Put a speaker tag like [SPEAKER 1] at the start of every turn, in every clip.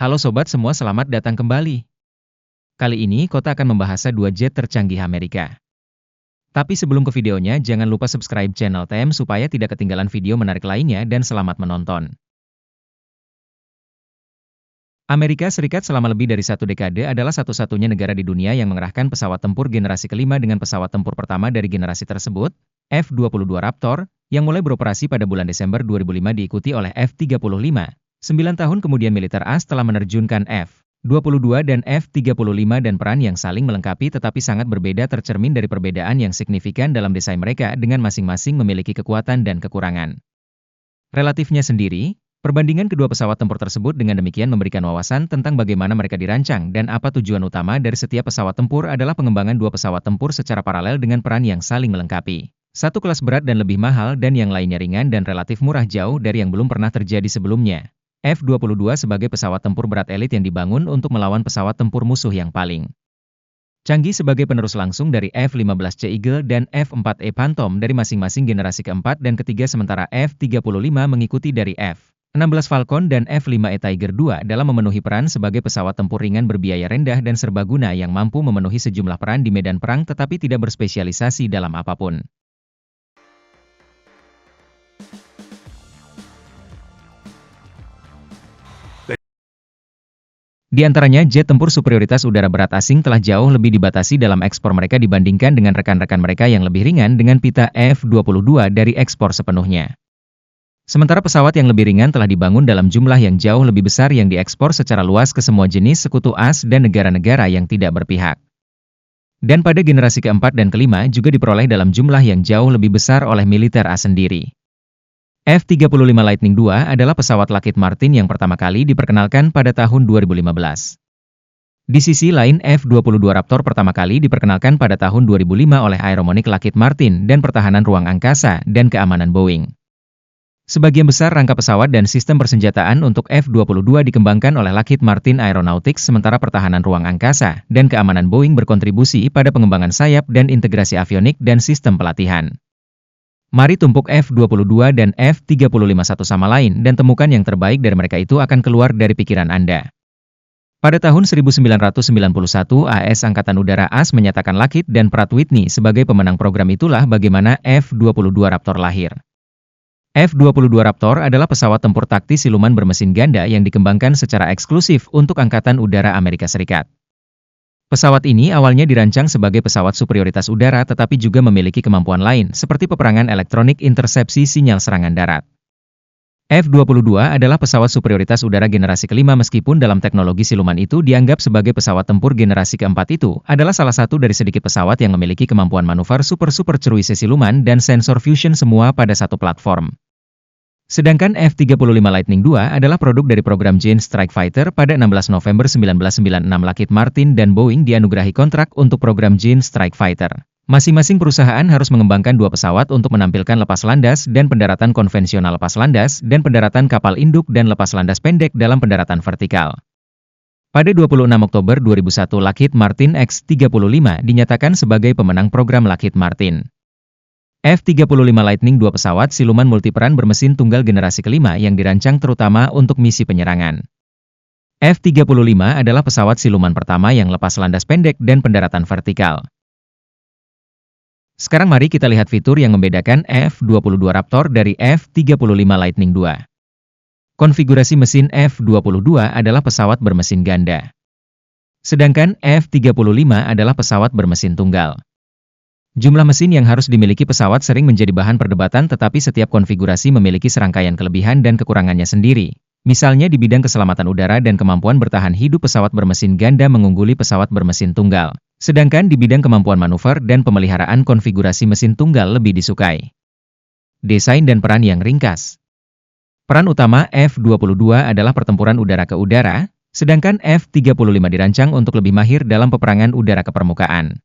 [SPEAKER 1] Halo sobat semua, selamat datang kembali. Kali ini Kota akan membahas dua jet tercanggih Amerika. Tapi sebelum ke videonya, jangan lupa subscribe channel TM supaya tidak ketinggalan video menarik lainnya dan selamat menonton. Amerika Serikat selama lebih dari satu dekade adalah satu-satunya negara di dunia yang mengerahkan pesawat tempur generasi kelima dengan pesawat tempur pertama dari generasi tersebut, F-22 Raptor, yang mulai beroperasi pada bulan Desember 2005 diikuti oleh F-35. 9 tahun kemudian militer AS telah menerjunkan F-22 dan F-35 dan peran yang saling melengkapi tetapi sangat berbeda tercermin dari perbedaan yang signifikan dalam desain mereka dengan masing-masing memiliki kekuatan dan kekurangan. Relatifnya sendiri, perbandingan kedua pesawat tempur tersebut dengan demikian memberikan wawasan tentang bagaimana mereka dirancang dan apa tujuan utama dari setiap pesawat tempur adalah pengembangan dua pesawat tempur secara paralel dengan peran yang saling melengkapi. Satu kelas berat dan lebih mahal dan yang lainnya ringan dan relatif murah jauh dari yang belum pernah terjadi sebelumnya. F-22 sebagai pesawat tempur berat elit yang dibangun untuk melawan pesawat tempur musuh yang paling canggih sebagai penerus langsung dari F-15C Eagle dan F-4E Phantom dari masing-masing generasi keempat dan ketiga sementara F-35 mengikuti dari F-16 Falcon dan F-5E Tiger II dalam memenuhi peran sebagai pesawat tempur ringan berbiaya rendah dan serbaguna yang mampu memenuhi sejumlah peran di medan perang tetapi tidak berspesialisasi dalam apapun. Di antaranya, jet tempur superioritas udara berat asing telah jauh lebih dibatasi dalam ekspor mereka dibandingkan dengan rekan-rekan mereka yang lebih ringan dengan pita F-22 dari ekspor sepenuhnya. Sementara pesawat yang lebih ringan telah dibangun dalam jumlah yang jauh lebih besar yang diekspor secara luas ke semua jenis sekutu AS dan negara-negara yang tidak berpihak. Dan pada generasi keempat dan kelima juga diperoleh dalam jumlah yang jauh lebih besar oleh militer AS sendiri. F-35 Lightning II adalah pesawat Lockheed Martin yang pertama kali diperkenalkan pada tahun 2015. Di sisi lain, F-22 Raptor pertama kali diperkenalkan pada tahun 2005 oleh Aeromonic Lockheed Martin dan Pertahanan Ruang Angkasa dan Keamanan Boeing. Sebagian besar rangka pesawat dan sistem persenjataan untuk F-22 dikembangkan oleh Lockheed Martin Aeronautics sementara Pertahanan Ruang Angkasa dan Keamanan Boeing berkontribusi pada pengembangan sayap dan integrasi avionik dan sistem pelatihan. Mari tumpuk F-22 dan F-35 satu sama lain dan temukan yang terbaik dari mereka itu akan keluar dari pikiran Anda. Pada tahun 1991 AS Angkatan Udara AS menyatakan Lockheed dan Pratt Whitney sebagai pemenang program itulah bagaimana F-22 Raptor lahir. F-22 Raptor adalah pesawat tempur taktis siluman bermesin ganda yang dikembangkan secara eksklusif untuk Angkatan Udara Amerika Serikat. Pesawat ini awalnya dirancang sebagai pesawat superioritas udara tetapi juga memiliki kemampuan lain seperti peperangan elektronik intersepsi sinyal serangan darat. F-22 adalah pesawat superioritas udara generasi kelima meskipun dalam teknologi siluman itu dianggap sebagai pesawat tempur generasi keempat itu adalah salah satu dari sedikit pesawat yang memiliki kemampuan manuver super cruise siluman dan sensor fusion semua pada satu platform. Sedangkan F-35 Lightning II adalah produk dari program Joint Strike Fighter pada 16 November 1996 Lockheed Martin dan Boeing dianugerahi kontrak untuk program Joint Strike Fighter. Masing-masing perusahaan harus mengembangkan dua pesawat untuk menampilkan lepas landas dan pendaratan konvensional lepas landas dan pendaratan kapal induk dan lepas landas pendek dalam pendaratan vertikal. Pada 26 Oktober 2001 Lockheed Martin X-35 dinyatakan sebagai pemenang program Lockheed Martin. F-35 Lightning II pesawat siluman multiperan bermesin tunggal generasi kelima yang dirancang terutama untuk misi penyerangan. F-35 adalah pesawat siluman pertama yang lepas landas pendek dan pendaratan vertikal. Sekarang mari kita lihat fitur yang membedakan F-22 Raptor dari F-35 Lightning II. Konfigurasi mesin F-22 adalah pesawat bermesin ganda. Sedangkan F-35 adalah pesawat bermesin tunggal. Jumlah mesin yang harus dimiliki pesawat sering menjadi bahan perdebatan tetapi setiap konfigurasi memiliki serangkaian kelebihan dan kekurangannya sendiri. Misalnya di bidang keselamatan udara dan kemampuan bertahan hidup pesawat bermesin ganda mengungguli pesawat bermesin tunggal. Sedangkan di bidang kemampuan manuver dan pemeliharaan konfigurasi mesin tunggal lebih disukai. Desain dan peran yang ringkas. Peran utama F-22 adalah pertempuran udara ke udara, sedangkan F-35 dirancang untuk lebih mahir dalam peperangan udara ke permukaan.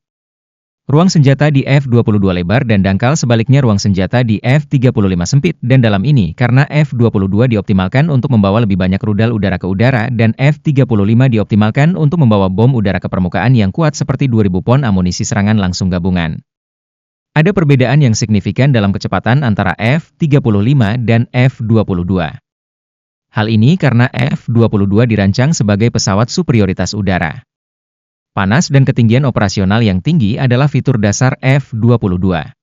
[SPEAKER 1] Ruang senjata di F-22 lebar dan dangkal sebaliknya ruang senjata di F-35 sempit dan dalam ini karena F-22 dioptimalkan untuk membawa lebih banyak rudal udara ke udara dan F-35 dioptimalkan untuk membawa bom udara ke permukaan yang kuat seperti 2000 pon amunisi serangan langsung gabungan. Ada perbedaan yang signifikan dalam kecepatan antara F-35 dan F-22. Hal ini karena F-22 dirancang sebagai pesawat superioritas udara. Panas dan ketinggian operasional yang tinggi adalah fitur dasar F-22.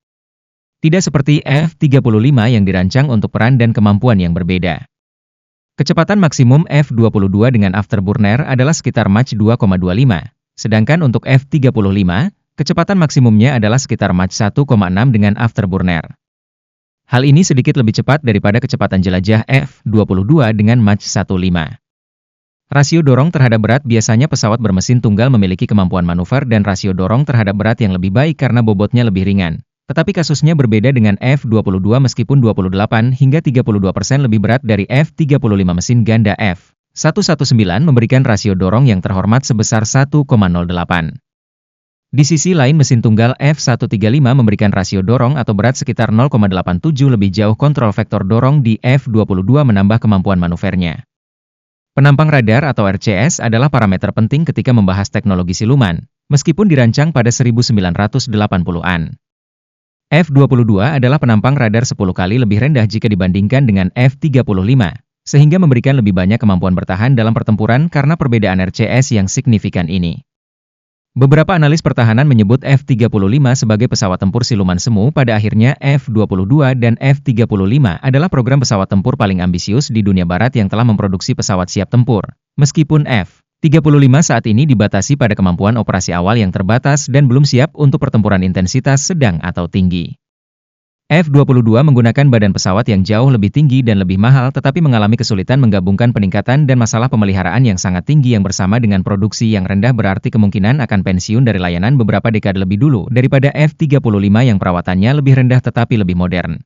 [SPEAKER 1] Tidak seperti F-35 yang dirancang untuk peran dan kemampuan yang berbeda. Kecepatan maksimum F-22 dengan afterburner adalah sekitar Mach 2,25, sedangkan untuk F-35, kecepatan maksimumnya adalah sekitar Mach 1,6 dengan afterburner. Hal ini sedikit lebih cepat daripada kecepatan jelajah F-22 dengan Mach 1,5. Rasio dorong terhadap berat biasanya pesawat bermesin tunggal memiliki kemampuan manuver dan rasio dorong terhadap berat yang lebih baik karena bobotnya lebih ringan. Tetapi kasusnya berbeda dengan F-22 meskipun 28 hingga 32% lebih berat dari F-35 mesin ganda F-119 memberikan rasio dorong yang terhormat sebesar 1,08. Di sisi lain mesin tunggal F-135 memberikan rasio dorong atau berat sekitar 0,87 lebih jauh kontrol vektor dorong di F-22 menambah kemampuan manuvernya. Penampang radar atau RCS adalah parameter penting ketika membahas teknologi siluman, meskipun dirancang pada 1980-an. F-22 adalah penampang radar 10 kali lebih rendah jika dibandingkan dengan F-35, sehingga memberikan lebih banyak kemampuan bertahan dalam pertempuran karena perbedaan RCS yang signifikan ini. Beberapa analis pertahanan menyebut F-35 sebagai pesawat tempur siluman semu pada akhirnya F-22 dan F-35 adalah program pesawat tempur paling ambisius di dunia barat yang telah memproduksi pesawat siap tempur. Meskipun F-35 saat ini dibatasi pada kemampuan operasi awal yang terbatas dan belum siap untuk pertempuran intensitas sedang atau tinggi. F-22 menggunakan badan pesawat yang jauh lebih tinggi dan lebih mahal tetapi mengalami kesulitan menggabungkan peningkatan dan masalah pemeliharaan yang sangat tinggi yang bersama dengan produksi yang rendah berarti kemungkinan akan pensiun dari layanan beberapa dekade lebih dulu daripada F-35 yang perawatannya lebih rendah tetapi lebih modern.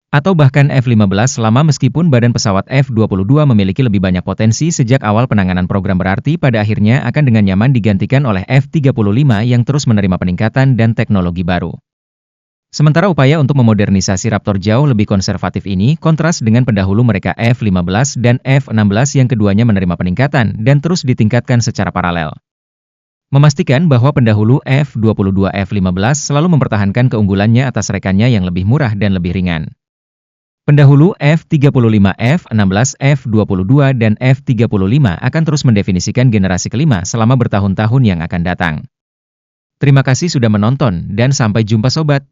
[SPEAKER 1] Atau bahkan F-15 lama meskipun badan pesawat F-22 memiliki lebih banyak potensi sejak awal penanganan program berarti pada akhirnya akan dengan nyaman digantikan oleh F-35 yang terus menerima peningkatan dan teknologi baru. Sementara upaya untuk memodernisasi Raptor jauh lebih konservatif ini kontras dengan pendahulu mereka F-15 dan F-16 yang keduanya menerima peningkatan dan terus ditingkatkan secara paralel. Memastikan bahwa pendahulu F-22 F-15 selalu mempertahankan keunggulannya atas rekannya yang lebih murah dan lebih ringan. Pendahulu F-35, F-16, F-22 dan F-35 akan terus mendefinisikan generasi kelima selama bertahun-tahun yang akan datang. Terima kasih sudah menonton dan sampai jumpa sobat.